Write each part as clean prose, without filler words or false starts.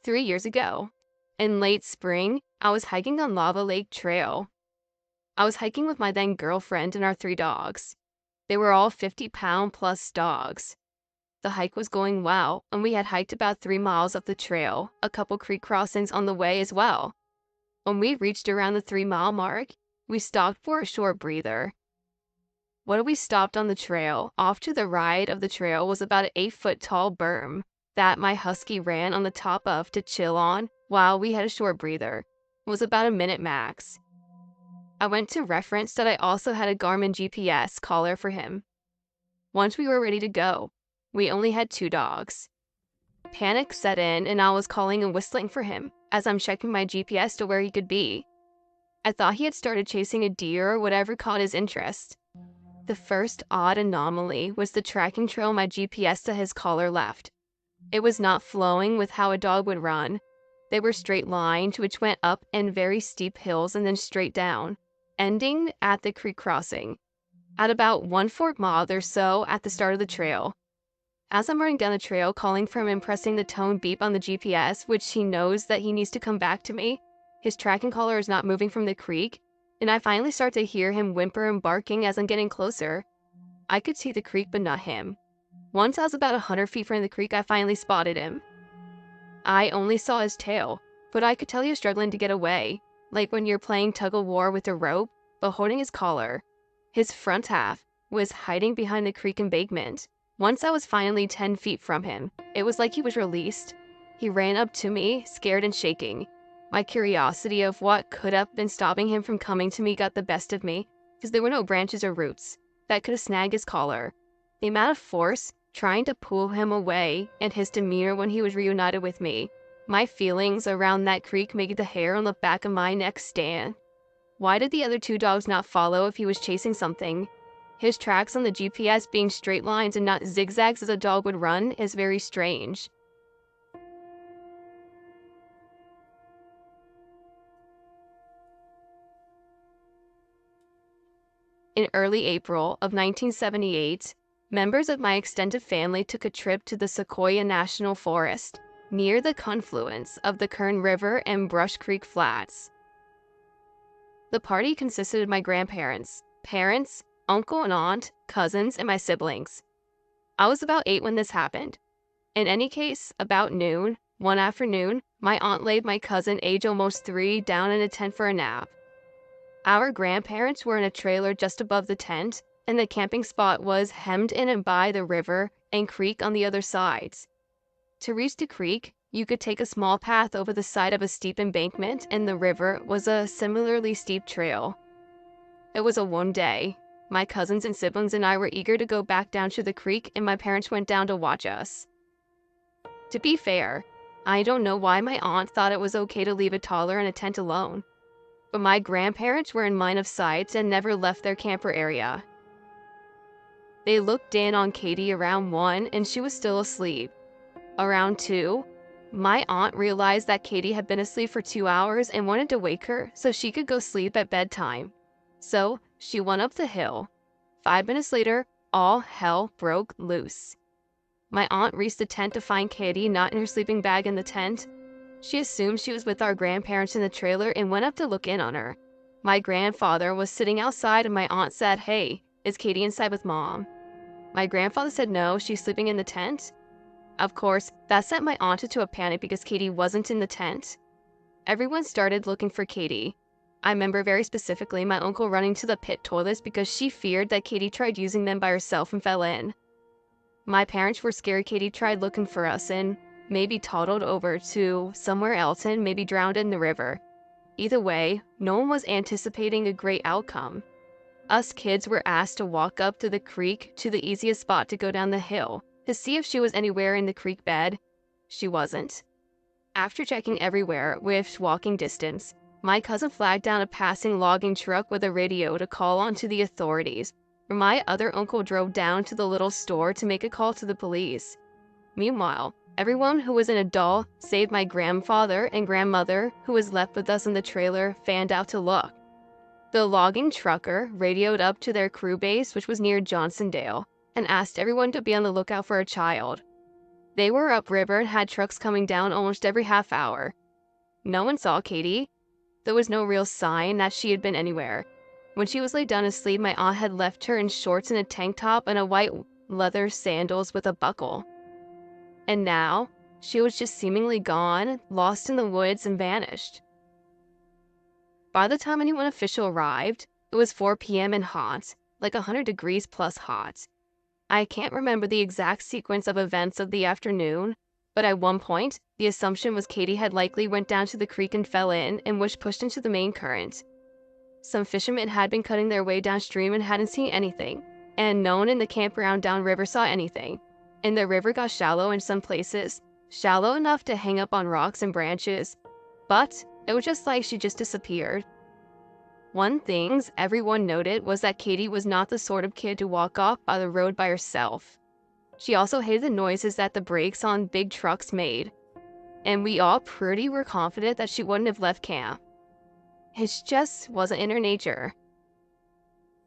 3 years ago. In late spring, I was hiking on Lava Lake Trail. I was hiking with my then girlfriend and our 3 dogs. They were all 50-pound plus dogs. The hike was going well, and we had hiked about 3 miles up the trail, a couple creek crossings on the way as well. When we reached around the 3-mile mark, we stopped for a short breather. When we stopped on the trail, off to the right of the trail was about an 8-foot tall berm that my husky ran on the top of to chill on while we had a short breather. It was about a minute max. I went to reference that I also had a Garmin GPS collar for him. Once we were ready to go, we only had 2 dogs. Panic set in and I was calling and whistling for him as I'm checking my GPS to where he could be. I thought he had started chasing a deer or whatever caught his interest. The first odd anomaly was the tracking trail my GPS to his collar left. It was not flowing with how a dog would run. They were straight lines which went up and very steep hills and then straight down, ending at the creek crossing, at about 1/4 mile or so at the start of the trail. As I'm running down the trail, calling for him and pressing the tone beep on the GPS, which he knows that he needs to come back to me, his tracking collar is not moving from the creek, and I finally start to hear him whimper and barking as I'm getting closer. I could see the creek, but not him. Once I was about 100 feet from the creek, I finally spotted him. I only saw his tail, but I could tell he was struggling to get away, like when you're playing tug-of-war with a rope, but holding his collar. His front half was hiding behind the creek embankment. Once I was finally 10 feet from him, it was like he was released. He ran up to me, scared and shaking. My curiosity of what could have been stopping him from coming to me got the best of me, because there were no branches or roots that could have snagged his collar. The amount of force trying to pull him away and his demeanor when he was reunited with me, my feelings around that creek made the hair on the back of my neck stand. Why did the other 2 dogs not follow if he was chasing something? His tracks on the GPS being straight lines and not zigzags as a dog would run is very strange. In early April of 1978, members of my extended family took a trip to the Sequoia National Forest, near the confluence of the Kern River and Brush Creek Flats. The party consisted of my grandparents, parents, uncle and aunt, cousins, and my siblings. I was about 8 when this happened. In any case, about noon, one afternoon, my aunt laid my cousin, age almost 3, down in a tent for a nap. Our grandparents were in a trailer just above the tent, and the camping spot was hemmed in and by the river and creek on the other sides. To reach the creek, you could take a small path over the side of a steep embankment, and the river was a similarly steep trail. It was a warm day. My cousins and siblings and I were eager to go back down to the creek, and my parents went down to watch us. To be fair, I don't know why my aunt thought it was okay to leave a toddler in a tent alone, but my grandparents were in line of sight and never left their camper area. They looked in on Katie around 1 and she was still asleep. Around 2, my aunt realized that Katie had been asleep for 2 hours and wanted to wake her so she could go sleep at bedtime. So she went up the hill. 5 minutes later, all hell broke loose. My aunt reached the tent to find Katie not in her sleeping bag in the tent. She assumed she was with our grandparents in the trailer and went up to look in on her. My grandfather was sitting outside and my aunt said, "Hey, is Katie inside with Mom?" My grandfather said no, she's sleeping in the tent. Of course, that sent my aunt into a panic because Katie wasn't in the tent. Everyone started looking for Katie. I remember very specifically my uncle running to the pit toilets because she feared that Katie tried using them by herself and fell in. My parents were scared Katie tried looking for us and maybe toddled over to somewhere else and maybe drowned in the river. Either way, no one was anticipating a great outcome. Us kids were asked to walk up to the creek to the easiest spot to go down the hill to see if she was anywhere in the creek bed. She wasn't. After checking everywhere with walking distance, my cousin flagged down a passing logging truck with a radio to call on to the authorities. My other uncle drove down to the little store to make a call to the police. Meanwhile, everyone who was an adult, save my grandfather and grandmother, who was left with us in the trailer, fanned out to look. The logging trucker radioed up to their crew base, which was near Johnsondale, and asked everyone to be on the lookout for a child. They were upriver and had trucks coming down almost every half hour. No one saw Katie. There was no real sign that she had been anywhere. When she was laid down to sleep, my aunt had left her in shorts and a tank top and a white leather sandals with a buckle. And now, she was just seemingly gone, lost in the woods, and vanished. By the time anyone official arrived, it was 4 p.m. and hot, like 100 degrees plus hot. I can't remember the exact sequence of events of the afternoon, but at one point, the assumption was Katie had likely went down to the creek and fell in and was pushed into the main current. Some fishermen had been cutting their way downstream and hadn't seen anything, and no one in the campground downriver saw anything. And the river got shallow in some places, shallow enough to hang up on rocks and branches, but it was just like she just disappeared. One thing everyone noted was that Katie was not the sort of kid to walk off by the road by herself. She also hated the noises that the brakes on big trucks made, and we all pretty were confident that she wouldn't have left camp. It just wasn't in her nature.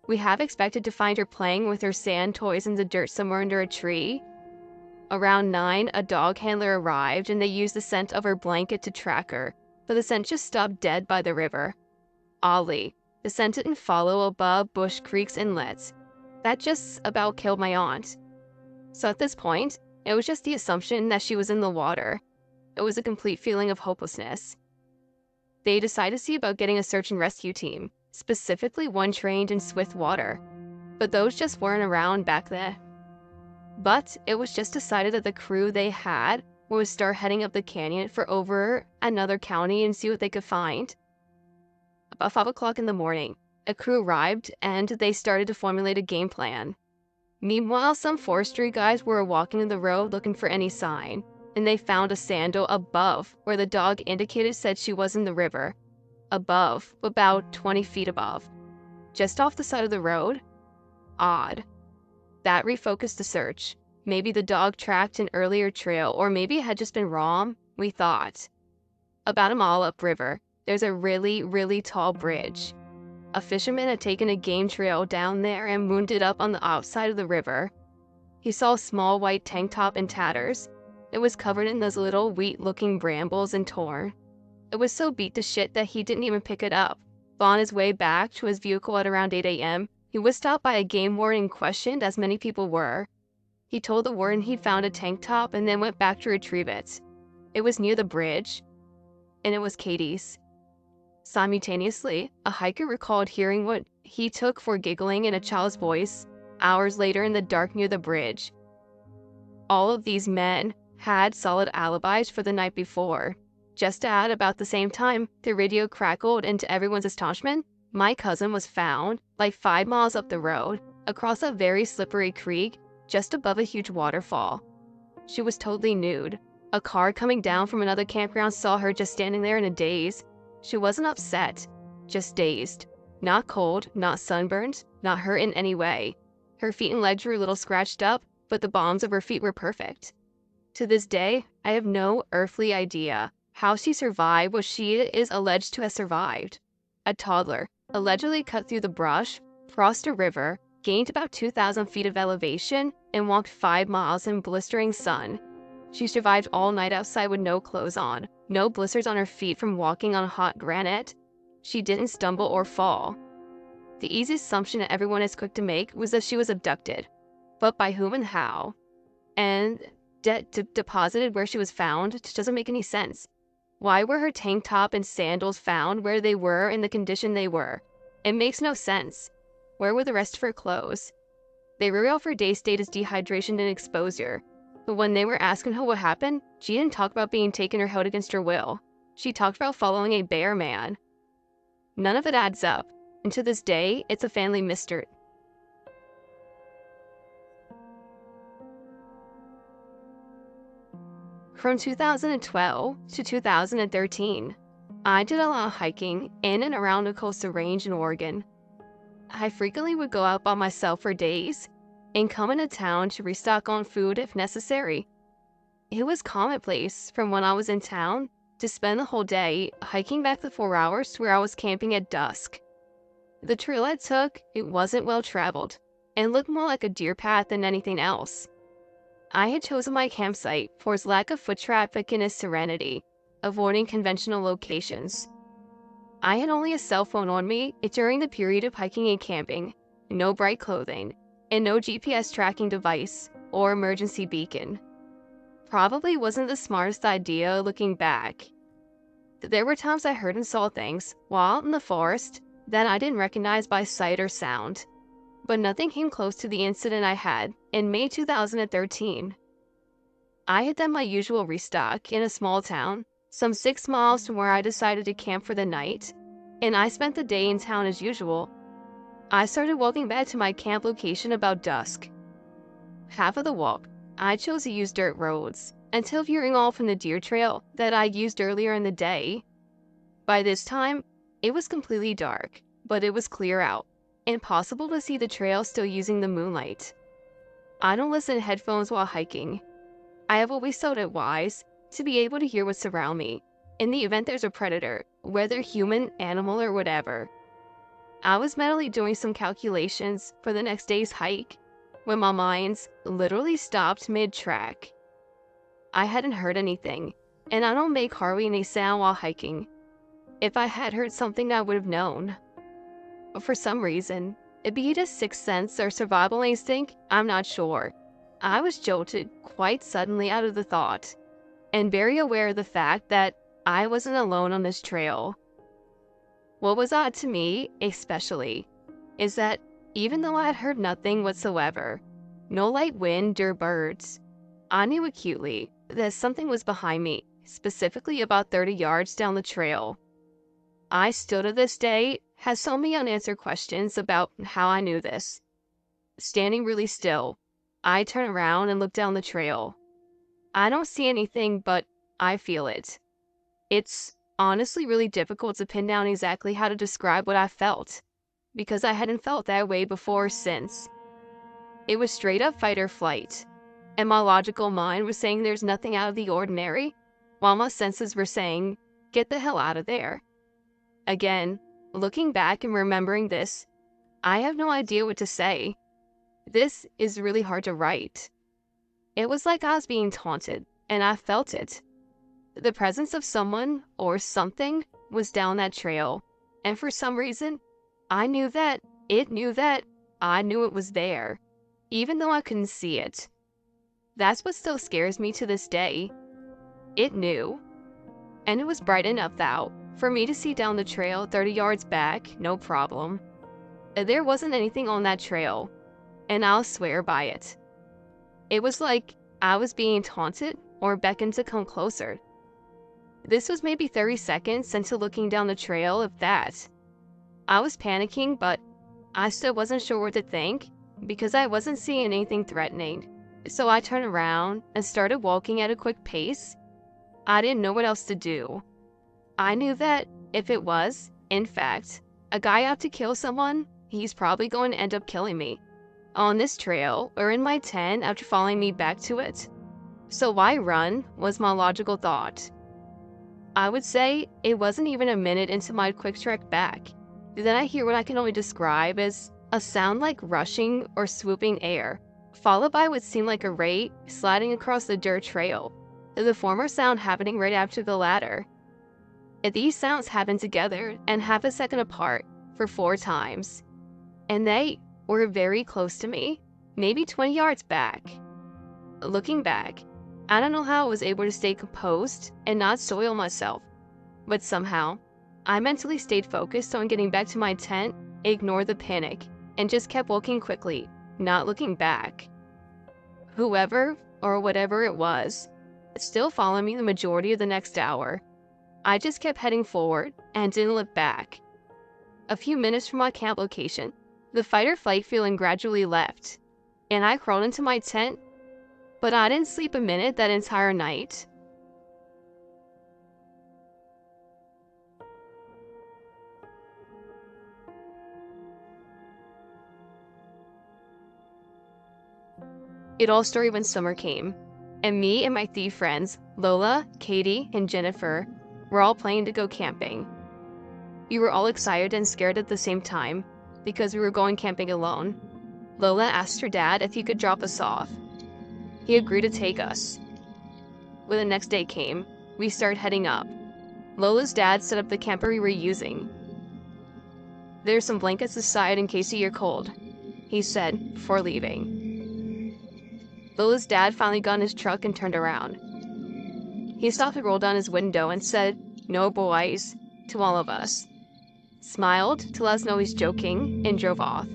We have expected to find her playing with her sand toys in the dirt somewhere under a tree. Around 9, a dog handler arrived and they used the scent of her blanket to track her, but the scent just stopped dead by the river. Oddly, the scent didn't follow above Bush Creek's inlets. That just about killed my aunt. So at this point, it was just the assumption that she was in the water. It was a complete feeling of hopelessness. They decided to see about getting a search and rescue team, specifically one trained in swift water. But those just weren't around back then. But it was just decided that the crew they had would start heading up the canyon for over another county and see what they could find. About 5 o'clock in the morning, a crew arrived and they started to formulate a game plan. Meanwhile, some forestry guys were walking the road looking for any sign, and they found a sandal above where the dog indicated said she was in the river. Above, about 20 feet above. Just off the side of the road? Odd. That refocused the search. Maybe the dog tracked an earlier trail, or maybe it had just been wrong, we thought. About a mile upriver, there's a really, really tall bridge. A fisherman had taken a game trail down there and mooned it up on the outside of the river. He saw a small white tank top in tatters. It was covered in those little wheat-looking brambles and torn. It was so beat to shit that he didn't even pick it up. But on his way back to his vehicle at around 8 a.m., he was stopped by a game warden and questioned, as many people were. He told the warden he'd found a tank top and then went back to retrieve it. It was near the bridge, and it was Katie's. Simultaneously, a hiker recalled hearing what he took for giggling in a child's voice hours later in the dark near the bridge. All of these men had solid alibis for the night before. Just at about the same time, the radio crackled, and to everyone's astonishment, my cousin was found, like 5 miles up the road, across a very slippery creek, just above a huge waterfall. She was totally nude. A car coming down from another campground saw her just standing there in a daze. She wasn't upset, just dazed. Not cold, not sunburned, not hurt in any way. Her feet and legs were a little scratched up, but the palms of her feet were perfect. To this day, I have no earthly idea how she survived what she is alleged to have survived. A toddler, allegedly cut through the brush, crossed a river, gained about 2,000 feet of elevation, and walked 5 miles in blistering sun. She survived all night outside with no clothes on, no blisters on her feet from walking on hot granite. She didn't stumble or fall. The easiest assumption that everyone is quick to make was that she was abducted. But by whom and how? And deposited where she was found just doesn't make any sense. Why were her tank top and sandals found where they were in the condition they were? It makes no sense. Where were the rest of her clothes? They were off for days stated as dehydration and exposure. But when they were asking her what happened, she didn't talk about being taken or held against her will. She talked about following a bear man. None of it adds up, and to this day, it's a family mystery. From 2012 to 2013, I did a lot of hiking in and around the Coastal Range in Oregon. I frequently would go out by myself for days and come into town to restock on food if necessary. It was commonplace from when I was in town to spend the whole day hiking back the 4 hours to where I was camping at dusk. The trail I took, it wasn't well traveled and looked more like a deer path than anything else. I had chosen my campsite for its lack of foot traffic and its serenity, avoiding conventional locations. I had only a cell phone on me during the period of hiking and camping, no bright clothing, and no GPS tracking device or emergency beacon. Probably wasn't the smartest idea looking back. There were times I heard and saw things while out in the forest that I didn't recognize by sight or sound, but nothing came close to the incident I had in May 2013. I had done my usual restock in a small town, some 6 miles from where I decided to camp for the night, and I spent the day in town as usual. I started walking back to my camp location about dusk. Half of the walk, I chose to use dirt roads, until veering off from the deer trail that I'd used earlier in the day. By this time, it was completely dark, but it was clear out, and possible to see the trail still using the moonlight. I don't listen to headphones while hiking. I have always thought it wise to be able to hear what's around me, in the event there's a predator, whether human, animal, or whatever. I was mentally doing some calculations for the next day's hike, when my mind literally stopped mid-track. I hadn't heard anything, and I don't make hardly any sound while hiking. If I had heard something, I would have known. But for some reason, be it a sixth sense or survival instinct, I'm not sure. I was jolted quite suddenly out of the thought, and very aware of the fact that I wasn't alone on this trail. What was odd to me, especially, is that even though I had heard nothing whatsoever, no light wind or birds, I knew acutely that something was behind me, specifically about 30 yards down the trail. I still to this day have so many unanswered questions about how I knew this. Standing really still, I turn around and look down the trail. I don't see anything, but I feel it. It's honestly really difficult to pin down exactly how to describe what I felt, because I hadn't felt that way before or since. It was straight up fight or flight, and my logical mind was saying there's nothing out of the ordinary, while my senses were saying, get the hell out of there. Again, looking back and remembering this, I have no idea what to say. This is really hard to write. It was like I was being taunted, and I felt it. The presence of someone or something was down that trail, and for some reason, I knew that it knew that I knew it was there, even though I couldn't see it. That's what still scares me to this day. It knew. And it was bright enough out for me to see down the trail 30 yards back, no problem. There wasn't anything on that trail, and I'll swear by it. It was like I was being taunted or beckoned to come closer. This was maybe 30 seconds into looking down the trail, if that. I was panicking, but I still wasn't sure what to think because I wasn't seeing anything threatening. So I turned around and started walking at a quick pace. I didn't know what else to do. I knew that if it was, in fact, a guy out to kill someone, he's probably going to end up killing me. On this trail, or in my tent after following me back to it. So why run, was my logical thought. I would say it wasn't even a minute into my quick trek back. Then I hear what I can only describe as a sound like rushing or swooping air, followed by what seemed like a ray sliding across the dirt trail, the former sound happening right after the latter. These sounds happened together and half a second apart for 4 times, and they were very close to me, maybe 20 yards back. Looking back, I don't know how I was able to stay composed and not soil myself, but somehow, I mentally stayed focused on getting back to my tent, ignored the panic, and just kept walking quickly, not looking back. Whoever, or whatever it was, still followed me the majority of the next hour. I just kept heading forward and didn't look back. A few minutes from my camp location, the fight or flight feeling gradually left, and I crawled into my tent, but I didn't sleep a minute that entire night. It all started when summer came, and me and my 3 friends, Lola, Katie, and Jennifer, were all planning to go camping. We were all excited and scared at the same time, because we were going camping alone. Lola asked her dad if he could drop us off. He agreed to take us. When the next day came, we started heading up. Lola's dad set up the camper we were using. "There's some blankets aside in case you're cold," he said before leaving. Lola's dad finally got in his truck and turned around. He stopped and rolled down his window and said, "No boys," to all of us, smiled to let us know he's joking, and drove off.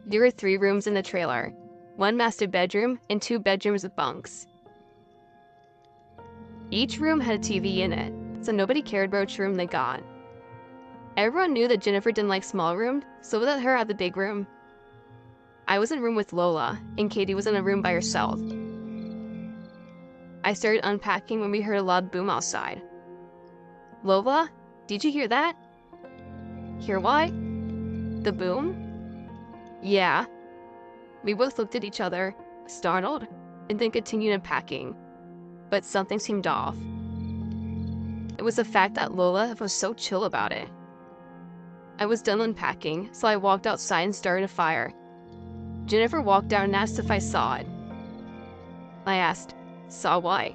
There were 3 rooms in the trailer, 1 master bedroom and 2 bedrooms with bunks. Each room had a TV in it, so nobody cared which room they got. Everyone knew that Jennifer didn't like small rooms, so we let her have the big room. I was in a room with Lola, and Katie was in a room by herself. I started unpacking when we heard a loud boom outside. "Lola, did you hear that?" "Hear what?" "The boom?" "Yeah." We both looked at each other, startled, and then continued unpacking. But something seemed off. It was the fact that Lola was so chill about it. I was done unpacking, so I walked outside and started a fire. Jennifer walked out and asked if I saw it. I asked, "Saw what?"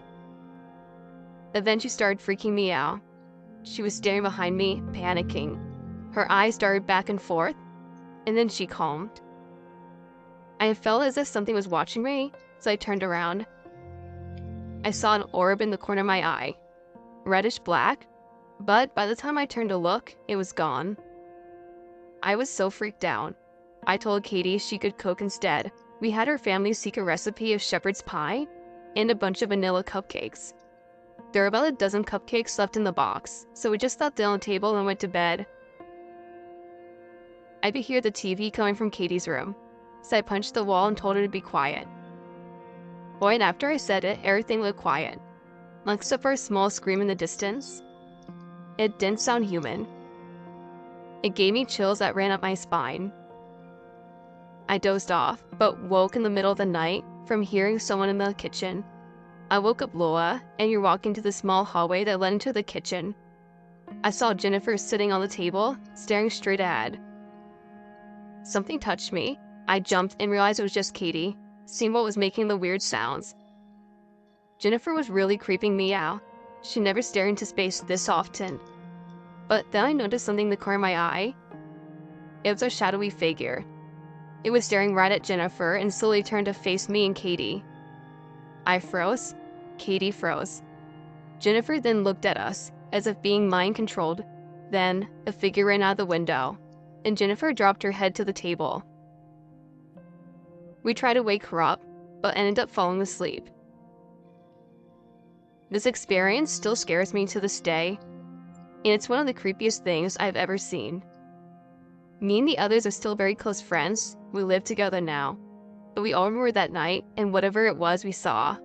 Then she started freaking me out. She was staring behind me, panicking. Her eyes darted back and forth, and then she calmed. I felt as if something was watching me, so I turned around. I saw an orb in the corner of my eye, reddish black, but by the time I turned to look, it was gone. I was so freaked out. I told Katie she could cook instead. We had her family's secret recipe of shepherd's pie and a bunch of vanilla cupcakes. There were about a dozen cupcakes left in the box, so we just sat down on the table and went to bed. I could hear the TV coming from Katie's room, so I punched the wall and told her to be quiet. Right after I said it, everything looked quiet, except for a small scream in the distance. It didn't sound human. It gave me chills that ran up my spine. I dozed off, but woke in the middle of the night from hearing someone in the kitchen. I woke up Lola, and we were walking to the small hallway that led into the kitchen. I saw Jennifer sitting on the table, staring straight ahead. Something touched me. I jumped and realized it was just Katie, seeing what was making the weird sounds. Jennifer was really creeping me out. She never stared into space this often. But then I noticed something in the corner of my eye. It was a shadowy figure. It was staring right at Jennifer and slowly turned to face me and Katie. I froze. Katie froze. Jennifer then looked at us, as if being mind-controlled. Then, the figure ran out the window, and Jennifer dropped her head to the table. We tried to wake her up, but ended up falling asleep. This experience still scares me to this day, and it's one of the creepiest things I've ever seen. Me and the others are still very close friends. We live together now, but we all remember that night and whatever it was we saw.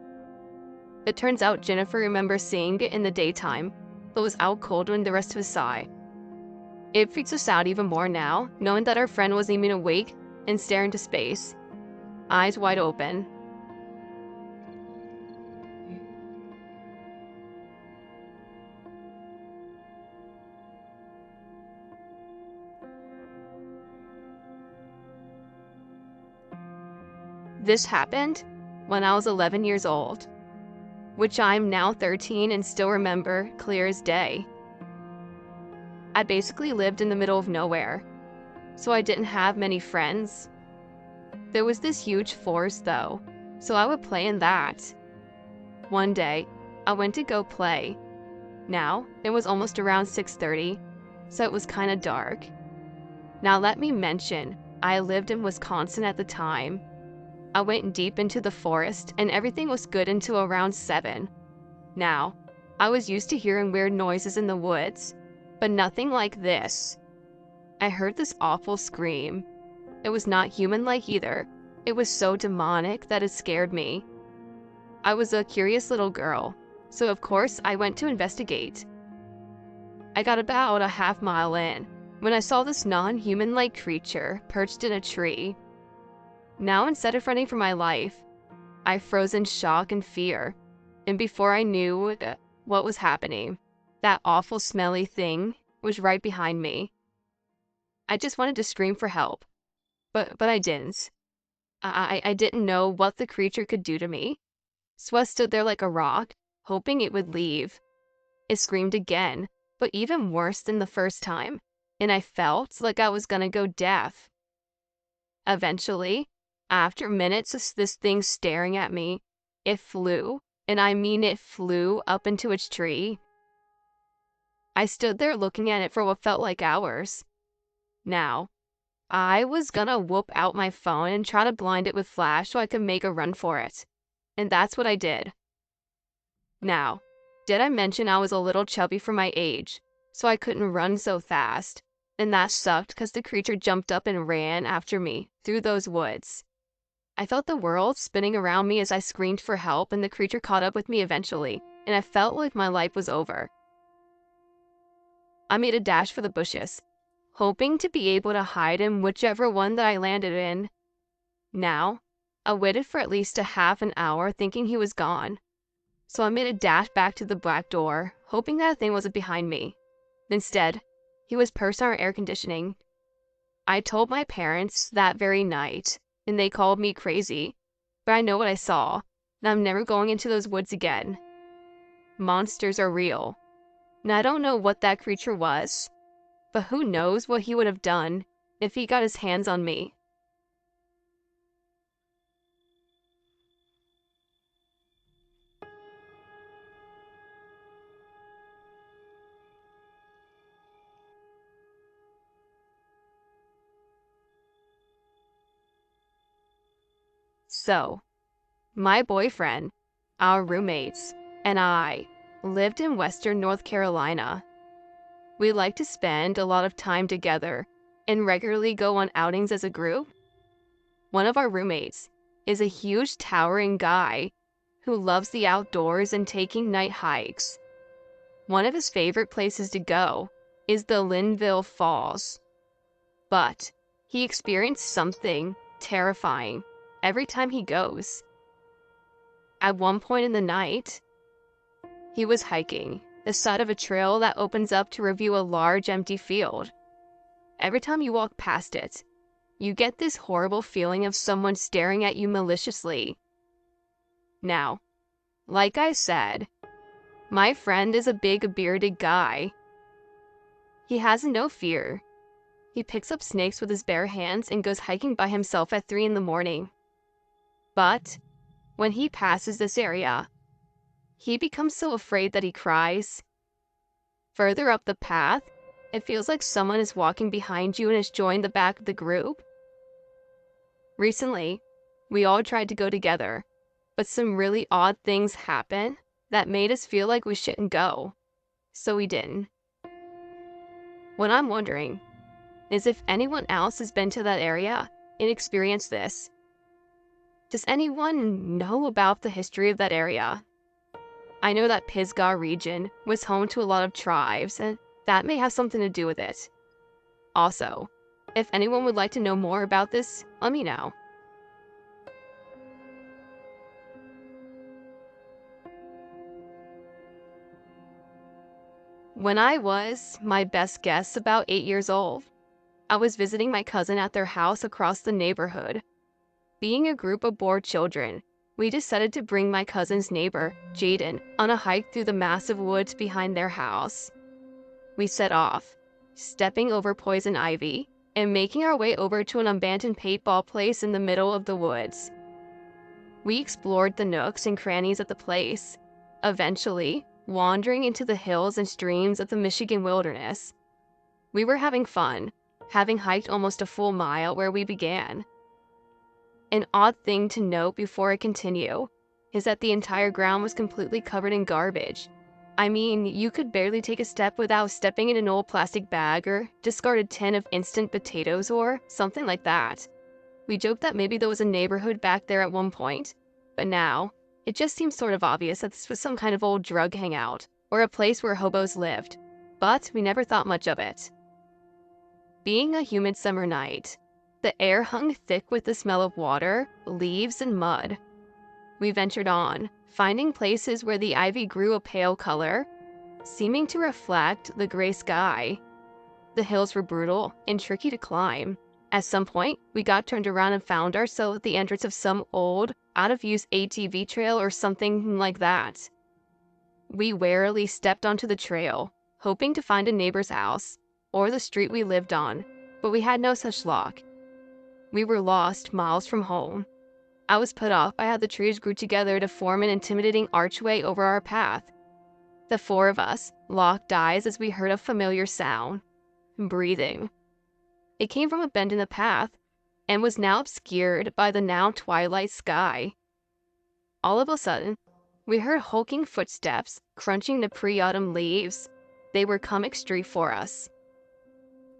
It turns out Jennifer remembers seeing it in the daytime, but was out cold when the rest of us saw it. It freaks us out even more now, knowing that our friend was even awake and staring into space, eyes wide open. This happened when I was 11 years old, which I'm now 13 and still remember clear as day. I basically lived in the middle of nowhere, so I didn't have many friends. There was this huge forest though, so I would play in that. One day, I went to go play. Now, it was almost around 6:30, so it was kinda dark. Now let me mention, I lived in Wisconsin at the time. I went deep into the forest and everything was good until around 7. Now, I was used to hearing weird noises in the woods, but nothing like this. I heard this awful scream. It was not human-like either. It was so demonic that it scared me. I was a curious little girl, so of course I went to investigate. I got about a half mile in when I saw this non-human-like creature perched in a tree. Now, instead of running for my life, I froze in shock and fear, and before I knew what was happening, that awful smelly thing was right behind me. I just wanted to scream for help, but I didn't. I didn't know what the creature could do to me, so I stood there like a rock, hoping it would leave. It screamed again, but even worse than the first time, and I felt like I was gonna go deaf. Eventually, after minutes of this thing staring at me, it flew, and I mean it flew up into its tree. I stood there looking at it for what felt like hours. Now, I was gonna whoop out my phone and try to blind it with flash so I could make a run for it. And that's what I did. Now, did I mention I was a little chubby for my age, so I couldn't run so fast? And that sucked because the creature jumped up and ran after me through those woods. I felt the world spinning around me as I screamed for help, and the creature caught up with me eventually, and I felt like my life was over. I made a dash for the bushes, hoping to be able to hide in whichever one that I landed in. Now, I waited for at least a half an hour thinking he was gone. So I made a dash back to the black door, hoping that thing wasn't behind me. Instead, he was perched on our air conditioning. I told my parents that very night, and they called me crazy. But I know what I saw, and I'm never going into those woods again. Monsters are real. And I don't know what that creature was, but who knows what he would have done if he got his hands on me. So, my boyfriend, our roommates, and I lived in Western North Carolina. We like to spend a lot of time together and regularly go on outings as a group. One of our roommates is a huge towering guy who loves the outdoors and taking night hikes. One of his favorite places to go is the Linville Falls. But he experienced something terrifying every time he goes. At one point in the night, he was hiking the side of a trail that opens up to review a large empty field. Every time you walk past it, you get this horrible feeling of someone staring at you maliciously. Now, like I said, my friend is a big bearded guy. He has no fear. He picks up snakes with his bare hands and goes hiking by himself at 3 in the morning. But when he passes this area, he becomes so afraid that he cries. Further up the path, it feels like someone is walking behind you and has joined the back of the group. Recently, we all tried to go together, but some really odd things happened that made us feel like we shouldn't go, so we didn't. What I'm wondering is if anyone else has been to that area and experienced this. Does anyone know about the history of that area? I know that Pisgah region was home to a lot of tribes, and that may have something to do with it. Also, if anyone would like to know more about this, let me know. When I was, my best guess, about 8 years old, I was visiting my cousin at their house across the neighborhood. Being a group of bored children, we decided to bring my cousin's neighbor, Jaden, on a hike through the massive woods behind their house. We set off, stepping over poison ivy, and making our way over to an abandoned paintball place in the middle of the woods. We explored the nooks and crannies of the place, eventually wandering into the hills and streams of the Michigan wilderness. We were having fun, having hiked almost a full mile where we began. An odd thing to note before I continue is that the entire ground was completely covered in garbage. I mean, you could barely take a step without stepping in an old plastic bag or discarded tin of instant potatoes or something like that. We joked that maybe there was a neighborhood back there at one point, but now, it just seems sort of obvious that this was some kind of old drug hangout or a place where hobos lived, but we never thought much of it. Being a humid summer night, the air hung thick with the smell of water, leaves, and mud. We ventured on, finding places where the ivy grew a pale color, seeming to reflect the gray sky. The hills were brutal and tricky to climb, At some point, we got turned around and found ourselves at the entrance of some old, out-of-use ATV trail or something like that. We warily stepped onto the trail, hoping to find a neighbor's house or the street we lived on, but we had no such luck. We were lost miles from home. I was put off by how the trees grew together to form an intimidating archway over our path. The four of us locked eyes as we heard a familiar sound. Breathing. It came from a bend in the path and was now obscured by the now twilight sky. All of a sudden, we heard hulking footsteps crunching the pre-autumn leaves. They were coming straight for us.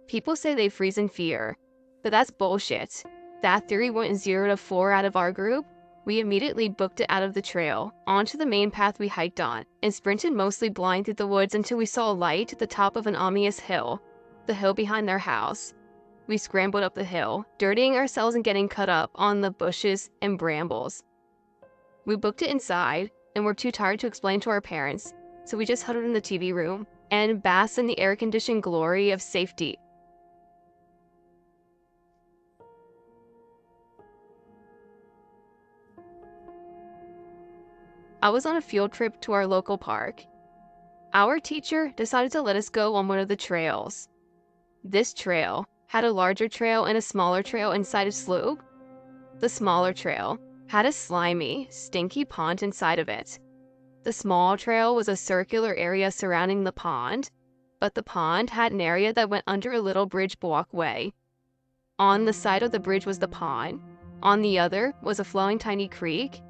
People say they freeze in fear, but that's bullshit. That theory went 0 to 4 out of our group. We immediately booked it out of the trail, onto the main path we hiked on, and sprinted mostly blind through the woods until we saw a light at the top of an ominous hill, the hill behind their house. We scrambled up the hill, dirtying ourselves and getting cut up on the bushes and brambles. We booked it inside, and were too tired to explain to our parents, so we just huddled in the TV room and basked in the air-conditioned glory of safety. I was on a field trip to our local park. Our teacher decided to let us go on one of the trails. This trail had a larger trail and a smaller trail inside a slope. The smaller trail had a slimy, stinky pond inside of it. The small trail was a circular area surrounding the pond, but the pond had an area that went under a little bridge walkway. On the side of the bridge was the pond. On the other was a flowing tiny creek.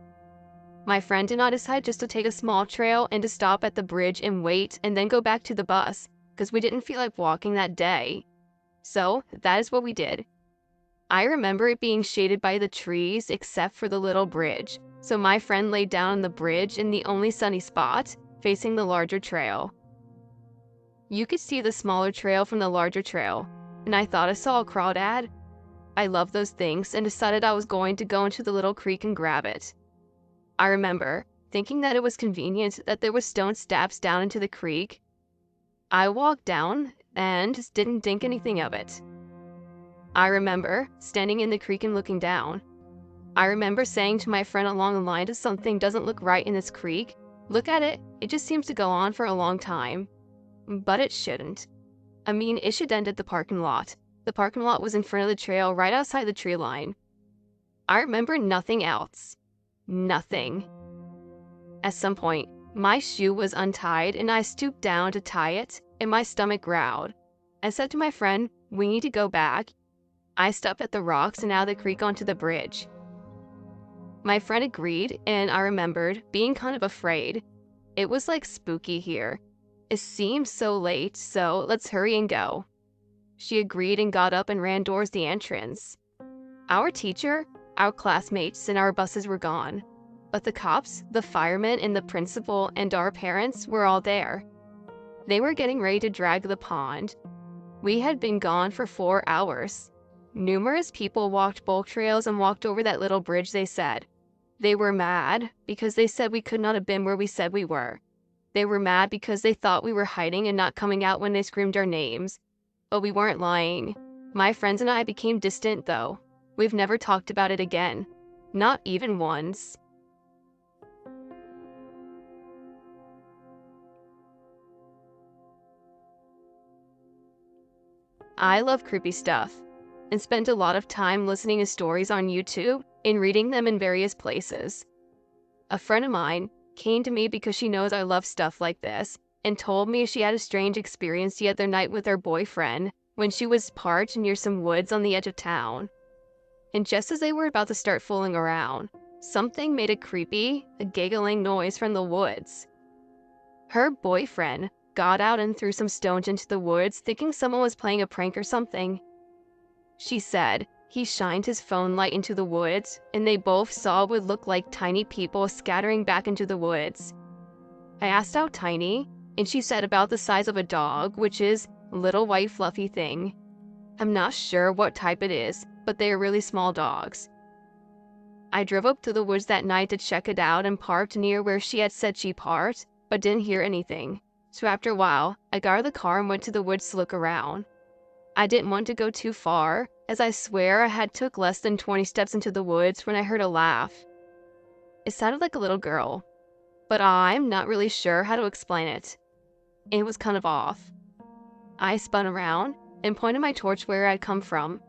My friend and I decided just to take a small trail and to stop at the bridge and wait and then go back to the bus, because we didn't feel like walking that day. So that is what we did. I remember it being shaded by the trees except for the little bridge, so my friend laid down on the bridge in the only sunny spot, facing the larger trail. You could see the smaller trail from the larger trail, and I thought I saw a crawdad. I love those things and decided I was going to go into the little creek and grab it. I remember thinking that it was convenient that there were stone steps down into the creek. I walked down and just didn't think anything of it. I remember standing in the creek and looking down. I remember saying to my friend along the line, if something doesn't look right in this creek, look at it, it just seems to go on for a long time. But it shouldn't. I mean, it should end at the parking lot. The parking lot was in front of the trail right outside the tree line. I remember nothing else. Nothing. At some point, my shoe was untied and I stooped down to tie it, and my stomach growled. I said to my friend, we need to go back. I stepped at the rocks and out of the creek onto the bridge. My friend agreed, and I remembered being kind of afraid. It was like spooky here. It seemed so late, so let's hurry and go. She agreed and got up and ran towards the entrance. Our teacher, our classmates, and our buses were gone. But the cops, the firemen, and the principal and our parents were all there. They were getting ready to drag the pond. We had been gone for 4 hours. Numerous people walked bulk trails and walked over that little bridge, they said. They were mad because they said we could not have been where we said we were. They were mad because they thought we were hiding and not coming out when they screamed our names. But we weren't lying. My friends and I became distant, though. We've never talked about it again. Not even once. I love creepy stuff, and spent a lot of time listening to stories on YouTube and reading them in various places. A friend of mine came to me because she knows I love stuff like this, and told me she had a strange experience the other night with her boyfriend when she was parked near some woods on the edge of town. And just as they were about to start fooling around, something made a giggling noise from the woods. Her boyfriend got out and threw some stones into the woods, thinking someone was playing a prank or something. She said he shined his phone light into the woods, and they both saw what would look like tiny people scattering back into the woods. I asked how tiny, and she said about the size of a dog, which is a little white fluffy thing. I'm not sure what type it is, but they are really small dogs. I drove up to the woods that night to check it out and parked near where she had said she parked, but didn't hear anything. So after a while, I got out of the car and went to the woods to look around. I didn't want to go too far, as I swear I had took less than 20 steps into the woods when I heard a laugh. It sounded like a little girl, but I'm not really sure how to explain it. It was kind of off. I spun around and pointed my torch where I'd come from,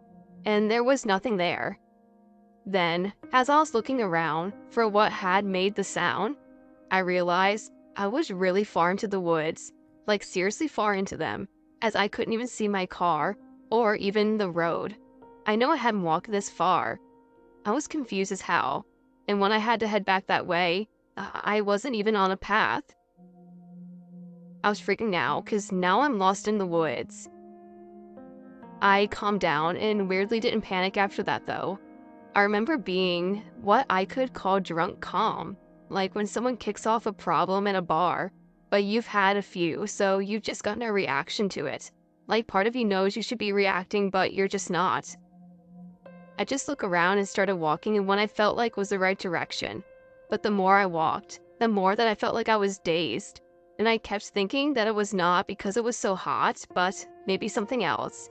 and there was nothing there. Then, as I was looking around for what had made the sound, I realized I was really far into the woods, like seriously far into them, as I couldn't even see my car or even the road. I know I hadn't walked this far. I was confused as hell, and when I had to head back that way, I wasn't even on a path. I was freaking out because now I'm lost in the woods. I calmed down and weirdly didn't panic after that though. I remember being what I could call drunk calm, like when someone kicks off a problem at a bar, but you've had a few, so you've just got no reaction to it. Like part of you knows you should be reacting, but you're just not. I just looked around and started walking in what I felt like was the right direction. But the more I walked, the more that I felt like I was dazed. And I kept thinking that it was not because it was so hot, but maybe something else.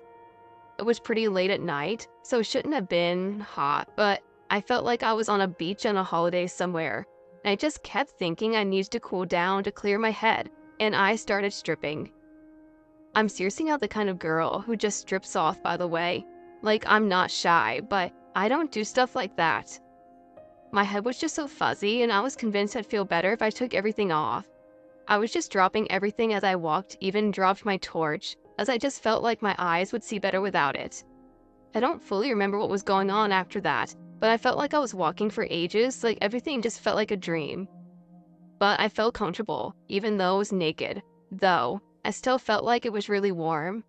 It was pretty late at night, so it shouldn't have been hot, but I felt like I was on a beach on a holiday somewhere. And I just kept thinking I needed to cool down to clear my head, and I started stripping. I'm seriously not the kind of girl who just strips off, by the way. Like, I'm not shy, but I don't do stuff like that. My head was just so fuzzy, and I was convinced I'd feel better if I took everything off. I was just dropping everything as I walked, even dropped my torch, as I just felt like my eyes would see better without it. I don't fully remember what was going on after that, but I felt like I was walking for ages, like everything just felt like a dream. But I felt comfortable, even though I was naked, though I still felt like it was really warm.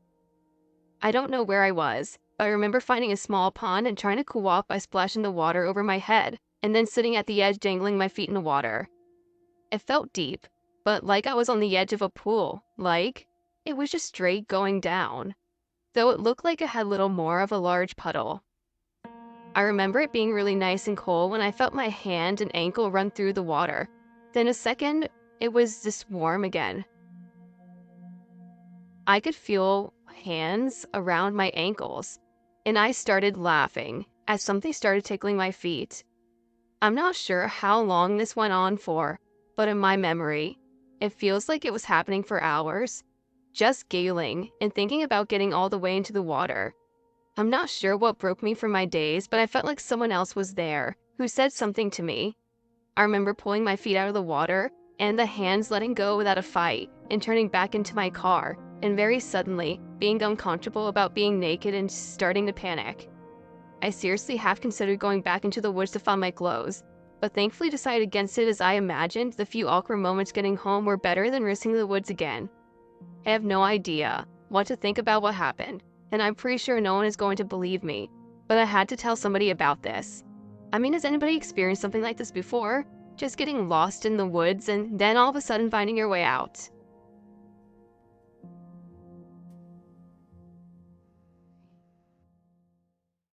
I don't know where I was, but I remember finding a small pond and trying to cool off by splashing the water over my head, and then sitting at the edge dangling my feet in the water. It felt deep, but like I was on the edge of a pool, like it was just straight going down, though it looked like it had little more of a large puddle. I remember it being really nice and cold when I felt my hand and ankle run through the water. Then a second, it was just warm again. I could feel hands around my ankles, and I started laughing as something started tickling my feet. I'm not sure how long this went on for, but in my memory, it feels like it was happening for hours, just giggling and thinking about getting all the way into the water. I'm not sure what broke me from my daze, but I felt like someone else was there who said something to me. I remember pulling my feet out of the water and the hands letting go without a fight and turning back into my car, and very suddenly being uncomfortable about being naked and starting to panic. I seriously half considered going back into the woods to find my clothes, but thankfully decided against it as I imagined the few awkward moments getting home were better than risking the woods again. I have no idea what to think about what happened, and I'm pretty sure no one is going to believe me, but I had to tell somebody about this. I mean, has anybody experienced something like this before? Just getting lost in the woods and then all of a sudden finding your way out?